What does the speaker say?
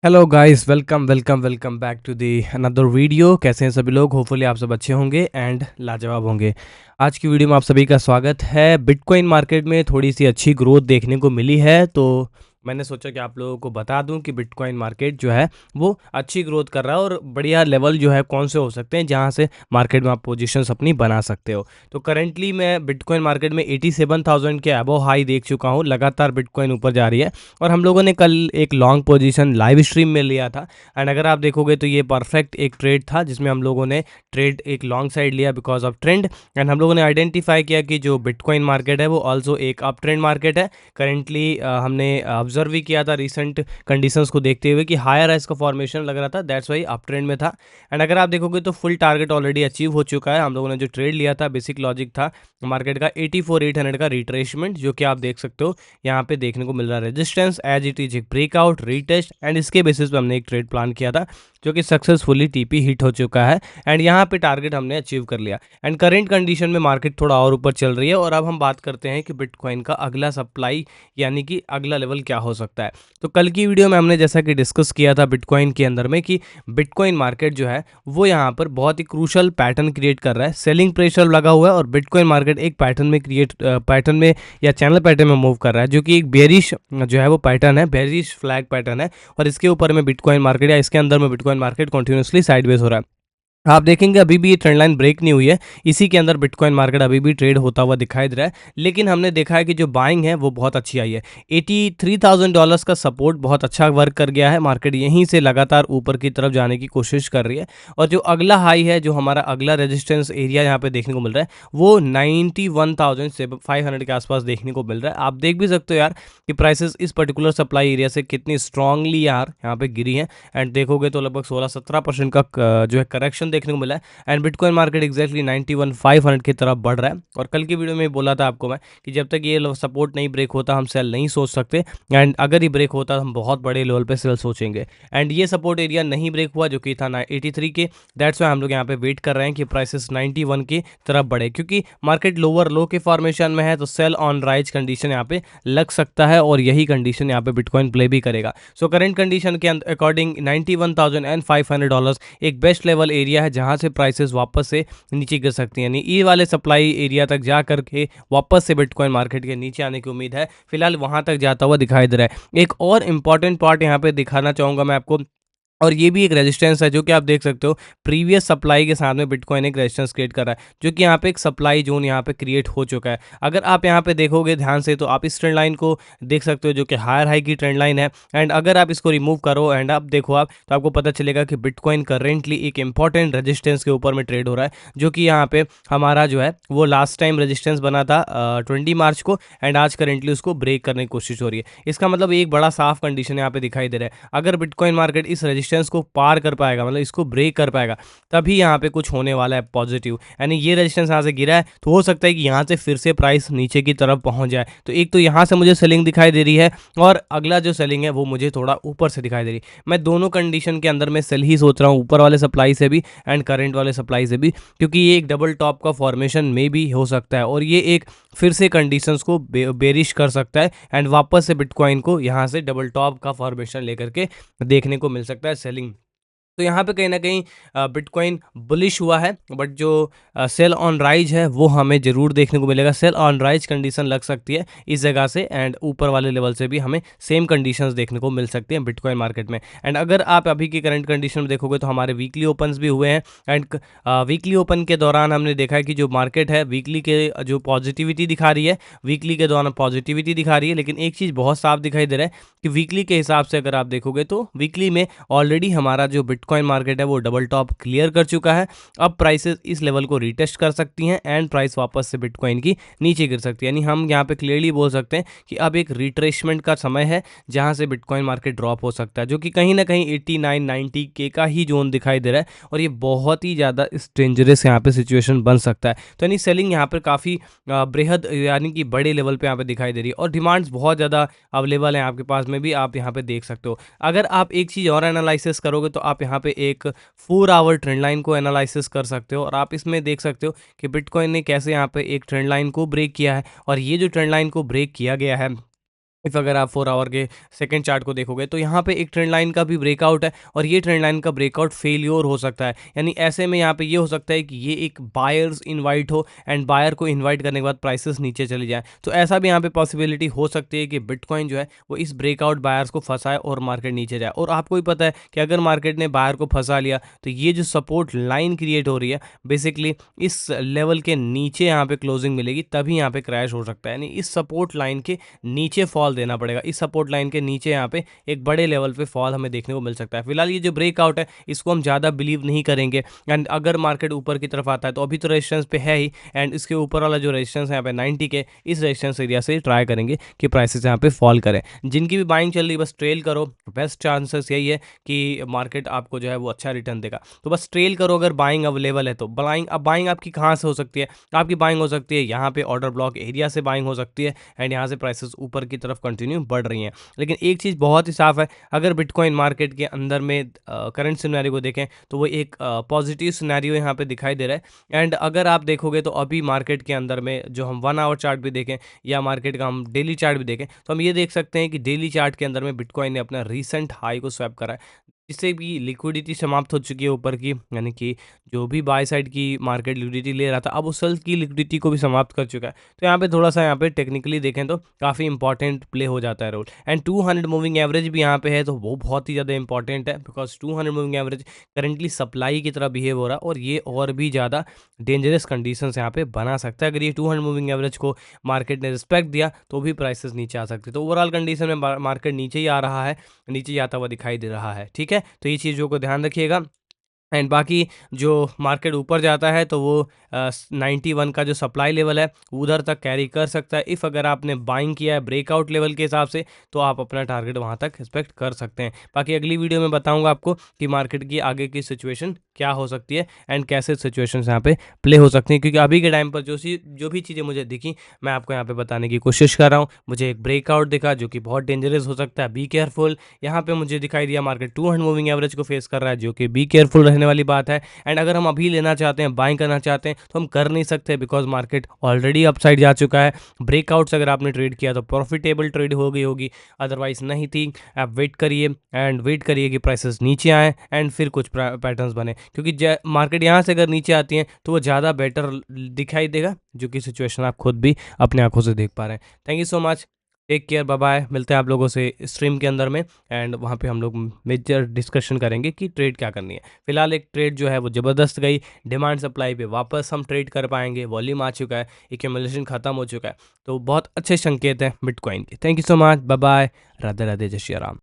Hello guys, welcome welcome welcome back to the another video. कैसे हैं सभी लोग? होपफुली आप सब अच्छे होंगे एंड लाजवाब होंगे। आज की वीडियो में आप सभी का स्वागत है। बिटकॉइन मार्केट में थोड़ी सी अच्छी ग्रोथ देखने को मिली है, तो मैंने सोचा कि आप लोगों को बता दूं कि बिटकॉइन मार्केट जो है वो अच्छी ग्रोथ कर रहा है और बढ़िया लेवल जो है कौन से हो सकते हैं जहां से मार्केट में आप पोजीशंस अपनी बना सकते हो। तो करेंटली मैं बिटकॉइन मार्केट में 87,000 के अबव हाई देख चुका हूँ। लगातार बिटकॉइन ऊपर जा रही है और हम लोगों ने कल एक लॉन्ग पोजीशन लाइव स्ट्रीम में लिया था। एंड अगर आप देखोगे तो ये परफेक्ट एक ट्रेड था जिसमें हम लोगों ने ट्रेड एक लॉन्ग साइड लिया बिकॉज ऑफ ट्रेंड। एंड हम लोगों ने आइडेंटिफाई किया कि जो बिटकॉइन मार्केट है वो ऑल्सो एक अप ट्रेंड मार्केट है। करेंटली हमने ऑब्जर्व भी किया था रिसेंट कंडीशंस को देखते हुए कि हायर इसका फॉर्मेशन लग रहा था, दैट्स वाई अप ट्रेंड में था। एंड अगर आप देखोगे तो फुल टारगेट ऑलरेडी अचीव हो चुका है। हम लोगों ने जो ट्रेड लिया था, बेसिक लॉजिक था मार्केट का 84,800 का रिट्रेसमेंट, जो कि आप देख सकते हो यहाँ पे देखने को मिल रहा है रेजिस्टेंस एज इट इज एक ब्रेकआउट रीटेस्ट। एंड इसके बेसिस पे हमने एक ट्रेड प्लान किया था जो कि सक्सेसफुली टीपी हिट हो चुका है एंड यहाँ पे टारगेट हमने अचीव कर लिया। एंड करेंट कंडीशन में मार्केट थोड़ा और ऊपर चल रही है और अब हम बात करते हैं कि बिटकॉइन का अगला सप्लाई यानी कि अगला लेवल क्या हो सकता है। तो कल की वीडियो में हमने जैसा कि डिस्कस किया था बिटकॉइन के अंदर में कि बिटकॉइन मार्केट जो है वो यहाँ पर बहुत ही क्रूशल पैटर्न क्रिएट कर रहा है। सेलिंग प्रेशर लगा हुआ है और बिटकॉइन मार्केट एक पैटर्न में या चैनल पैटर्न में मूव कर रहा है, जो कि एक बेरिश जो है वो पैटर्न है, बेरिश फ्लैग पैटर्न है। और इसके ऊपर में बिटकॉइन मार्केट या इसके अंदर में बिटकॉइन मार्केट कंटिन्यूसली साइडवेज हो रहा है। आप देखेंगे अभी भी ये ट्रेंड लाइन ब्रेक नहीं हुई है, इसी के अंदर बिटकॉइन मार्केट अभी भी ट्रेड होता हुआ दिखाई दे रहा है। लेकिन हमने देखा है कि जो बाइंग है वो बहुत अच्छी आई है। $83,000 का सपोर्ट बहुत अच्छा वर्क कर गया है। मार्केट यहीं से लगातार ऊपर की तरफ जाने की कोशिश कर रही है और जो अगला हाई है, जो हमारा अगला रेजिस्टेंस एरिया यहाँ पे देखने को मिल रहा है वो 91,500 के आसपास देखने को मिल रहा है। आप देख भी सकते हो यार कि प्राइसेस इस पर्टिकुलर सप्लाई एरिया से कितनी स्ट्रांगली यार यहाँ पे गिरी है। एंड देखोगे तो लगभग 16-17% का जो है करेक्शन देखने को मिला है। एंड बिटकॉइन मार्केट एक्जैक्टली 91,500 की तरफ बढ़ रहा है। और कल की वीडियो में बोला था आपको मैं कि जब तक ये सपोर्ट नहीं ब्रेक होता हम सेल नहीं सोच सकते। एंड अगर ये ब्रेक होता हम बहुत बड़े लेवल पे सेल सोचेंगे। एंड ये सपोर्ट एरिया नहीं ब्रेक हुआ जो कि था 83 के, दैट्स वाई हम लोग यहाँ पे वेट कर रहे हैं कि प्राइसेस 91 की तरफ बढ़े, क्योंकि मार्केट लोअर लो के फॉर्मेशन में है तो सेल ऑन राइज कंडीशन यहाँ पे लग सकता है और यही कंडीशन यहाँ पे बिटकॉइन प्ले भी करेगा। सो करंट कंडीशन के अकॉर्डिंग $91,500 एक बेस्ट लेवल एरिया है जहां से प्राइसेस वापस से नीचे गिर सकती हैं, यानी ई वाले सप्लाई एरिया तक जा करके वापस से बिटकॉइन मार्केट के नीचे आने की उम्मीद है। फिलहाल वहां तक जाता हुआ दिखाई दे रहा है। एक और इंपॉर्टेंट पार्ट यहाँ पे दिखाना चाहूंगा मैं आपको, और ये भी एक रेजिस्टेंस है जो कि आप देख सकते हो प्रीवियस सप्लाई के साथ में बिटकॉइन एक रेजिस्टेंस क्रिएट कर रहा है, जो कि यहाँ पे एक सप्लाई जोन यहाँ पे क्रिएट हो चुका है। अगर आप यहाँ पे देखोगे ध्यान से तो आप इस ट्रेंड लाइन को देख सकते हो जो कि हायर हाई की ट्रेंड लाइन है। एंड अगर आप इसको रिमूव करो एंड आप देखो आप तो आपको पता चलेगा कि बिटकॉइन करेंटली एक इंपॉर्टेंट रेजिस्टेंस के ऊपर में ट्रेड हो रहा है, जो कि यहाँ पे हमारा जो है वो लास्ट टाइम रेजिस्टेंस बना था 20 मार्च को। एंड आज करेंटली उसको ब्रेक करने की कोशिश हो रही है। इसका मतलब एक बड़ा साफ कंडीशन यहाँ पे दिखाई दे रहा है। अगर बिटकॉइन मार्केट इस रेजिस्टेंस को पार कर पाएगा, मतलब इसको ब्रेक कर पाएगा, तभी यहाँ पे कुछ होने वाला है पॉजिटिव। यानी ये रेजिस्टेंस यहाँ से गिरा है तो हो सकता है कि यहाँ से फिर से प्राइस नीचे की तरफ पहुँच जाए। तो एक तो यहाँ से मुझे सेलिंग दिखाई दे रही है और अगला जो सेलिंग है वो मुझे थोड़ा ऊपर से दिखाई दे रही है। मैं दोनों कंडीशन के अंदर में सेल ही सोच रहा हूँ, ऊपर वाले सप्लाई से भी एंड करंट वाले सप्लाई से भी, क्योंकि ये एक डबल टॉप का फॉर्मेशन में भी हो सकता है और ये एक फिर से कंडीशंस को बेरिश कर सकता है एंड वापस से बिटकॉइन को यहाँ से डबल टॉप का फॉर्मेशन लेकर के देखने को मिल सकता है सेलिंग। तो यहाँ पे कहीं ना कहीं बिटकॉइन बुलिश हुआ है, बट जो सेल ऑन राइज है वो हमें जरूर देखने को मिलेगा। सेल ऑन राइज कंडीशन लग सकती है इस जगह से एंड ऊपर वाले लेवल से भी हमें सेम कंडीशंस देखने को मिल सकती हैं बिटकॉइन मार्केट में। एंड अगर आप अभी की करंट कंडीशन में देखोगे तो हमारे वीकली ओपन्स भी हुए हैं एंड वीकली ओपन के दौरान हमने देखा है कि जो मार्केट है वीकली के जो पॉजिटिविटी दिखा रही है, वीकली के दौरान पॉजिटिविटी दिखा रही है। लेकिन एक चीज़ बहुत साफ दिखाई दे रहा है कि वीकली के हिसाब से अगर आप देखोगे तो वीकली में ऑलरेडी हमारा जो बिटकॉइन मार्केट है वो डबल टॉप क्लियर कर चुका है। अब प्राइसेस इस लेवल को रीटेस्ट कर सकती हैं एंड प्राइस वापस से बिटकॉइन की नीचे गिर सकती है। यानी हम यहाँ पे क्लियरली बोल सकते हैं कि अब एक रिट्रेसमेंट का समय है जहां से बिटकॉइन मार्केट ड्रॉप हो सकता है, जो कि कहीं ना कहीं 89-90 के का ही जोन दिखाई दे रहा है और ये बहुत ही ज़्यादा डेंजरस यहाँ पे सिचुएशन बन सकता है। तो यानी सेलिंग यहाँ पर काफ़ी बृहद यानी कि बड़े लेवल पे यहाँ पे दिखाई दे रही है और डिमांड्स बहुत ज़्यादा अवेलेबल हैं आपके पास में भी, आप यहाँ पे देख सकते हो। अगर आप एक चीज़ और एनालिसिस करोगे तो आप यहाँ पे एक 4 आवर ट्रेंड लाइन को एनालिसिस कर सकते हो और आप इसमें देख सकते हो कि बिटकॉइन ने कैसे यहाँ पे एक ट्रेंड लाइन को ब्रेक किया है और ये जो ट्रेंड लाइन को ब्रेक किया गया है इफ़ अगर आप 4 आवर के सेकंड चार्ट को देखोगे तो यहाँ पे एक ट्रेंड लाइन का भी ब्रेकआउट है और ये ट्रेंड लाइन का ब्रेकआउट फेलियर हो सकता है। यानी ऐसे में यहाँ पे ये हो सकता है कि ये एक बायर्स इनवाइट हो एंड बायर को इनवाइट करने के बाद प्राइसेस नीचे चले जाएँ। तो ऐसा भी यहाँ पे पॉसिबिलिटी हो सकती है कि बिटकॉइन जो है वो इस ब्रेकआउट बायर्स को फंसाए और मार्केट नीचे जाए। और आपको भी पता है कि अगर मार्केट ने बायर को फंसा लिया तो ये जो सपोर्ट लाइन क्रिएट हो रही है बेसिकली इस लेवल के नीचे यहाँ पे क्लोजिंग मिलेगी, तभी यहाँ पे क्रैश हो सकता है। यानी इस सपोर्ट लाइन के नीचे फॉल देना पड़ेगा। इस सपोर्ट लाइन के नीचे यहाँ पे एक बड़े लेवल पे फॉल हमें देखने को मिल सकता है। फिलहाल ये जो ब्रेकआउट है इसको हम ज़्यादा बिलीव नहीं करेंगे एंड अगर मार्केट ऊपर की तरफ आता है तो अभी तो रेजिस्टेंस पे है ही एंड इसके ऊपर वाला जो रेजिस्टेंस है यहाँ पे 90 के, इस रेजिस्टेंस एरिया से ट्राई करेंगे कि प्राइसेस यहाँ पे फॉल करें। जिनकी भी बाइंग चल रही है बस ट्रेल करो, बेस्ट चांसेस यही है कि मार्केट आपको जो है वो अच्छा रिटर्न देगा। तो बस ट्रेल करो अगर बाइंग अवेलेबल है तो। बाइंग आपकी कहाँ से हो सकती है? आपकी बाइंग हो सकती है यहाँ पे ऑर्डर ब्लॉक एरिया से बाइंग हो सकती है एंड यहाँ से प्राइसेस ऊपर की तरफ कंटिन्यू बढ़ रही हैं। लेकिन एक चीज़ बहुत ही साफ है, अगर बिटकॉइन मार्केट के अंदर में करंट सिनेरियो को देखें तो वो एक पॉजिटिव सिनेरियो यहाँ पे दिखाई दे रहा है। एंड अगर आप देखोगे तो अभी मार्केट के अंदर में जो हम 1 आवर चार्ट भी देखें या मार्केट का हम डेली चार्ट भी देखें तो हम ये देख सकते हैं कि डेली चार्ट के अंदर में बिटकॉइन ने अपना रीसेंट हाई को स्वैप करा है, जिससे भी लिक्विडिटी समाप्त हो चुकी है ऊपर की। यानी कि जो भी बाय साइड की मार्केट लिक्विडिटी ले रहा था अब उस सेल की लिक्विडिटी को भी समाप्त कर चुका है। तो यहाँ पे थोड़ा सा यहाँ पे टेक्निकली देखें तो काफ़ी इंपॉर्टेंट प्ले हो जाता है रोल। एंड 200 मूविंग एवरेज भी यहाँ पे है तो वो बहुत ही ज़्यादा इंपॉर्टेंट है, because 200 moving average currently supply की तरह बिहेव हो रहा है और ये और भी ज़्यादा डेंजरस कंडीशन यहाँ पे बना सकता है। अगर ये 200 मूविंग एवरेज को मार्केट ने रिस्पेक्ट दिया तो भी प्राइसेस नीचे आ सकते हैं। तो ओवरऑल कंडीशन में मार्केट नीचे ही आ रहा है, नीचे जाता हुआ दिखाई दे रहा है। ठीक है, तो ये चीज़ों को ध्यान रखिएगा। एंड बाकी जो मार्केट ऊपर जाता है तो वो 91 का जो सप्लाई लेवल है वो उधर तक कैरी कर सकता है। इफ़ अगर आपने बाइंग किया है ब्रेकआउट लेवल के हिसाब से तो आप अपना टारगेट वहाँ तक एक्सपेक्ट कर सकते हैं। बाकी अगली वीडियो में बताऊंगा आपको कि मार्केट की आगे की सिचुएशन क्या हो सकती है एंड कैसे सिचुएशन यहाँ पे प्ले हो सकती हैं, क्योंकि अभी के टाइम पर जो भी चीज़ें मुझे दिखी मैं आपको यहाँ पे बताने की कोशिश कर रहा हूँ। मुझे एक ब्रेकआउट दिखा जो कि बहुत डेंजरस हो सकता है, बी केयरफुल। यहाँ पे मुझे दिखाई दिया मार्केट 200 मूविंग एवरेज को फेस कर रहा है जो कि बी केयरफुल रहने वाली बात है। एंड अगर हम अभी लेना चाहते हैं, बाइंग करना चाहते हैं तो हम कर नहीं सकते, बिकॉज मार्केट ऑलरेडी अपसाइड जा चुका है। ब्रेकआउट्स अगर आपने ट्रेड किया तो प्रॉफिटेबल ट्रेड हो गई होगी, अदरवाइज नहीं थी। आप वेट करिए एंड वेट करिए कि प्राइसेस नीचे आए एंड फिर कुछ पैटर्न्स बने, क्योंकि मार्केट यहाँ से अगर नीचे आती है तो वो ज़्यादा बेटर दिखाई देगा, जो कि सिचुएशन आप खुद भी अपने आंखों से देख पा रहे हैं। Thank you so much, take care, bye bye. मिलते हैं आप लोगों से स्ट्रीम के अंदर में एंड वहाँ पे हम लोग मेजर डिस्कशन करेंगे कि ट्रेड क्या करनी है। फिलहाल एक ट्रेड जो है वो ज़बरदस्त गई, डिमांड सप्लाई पे वापस हम ट्रेड कर पाएंगे, वॉल्यूम आ चुका है, एक्यूमुलेशन खत्म हो चुका है, तो बहुत अच्छे संकेत हैं बिटकॉइन के। Thank you so much, bye bye, Radhe Radhe, जय श्री राम।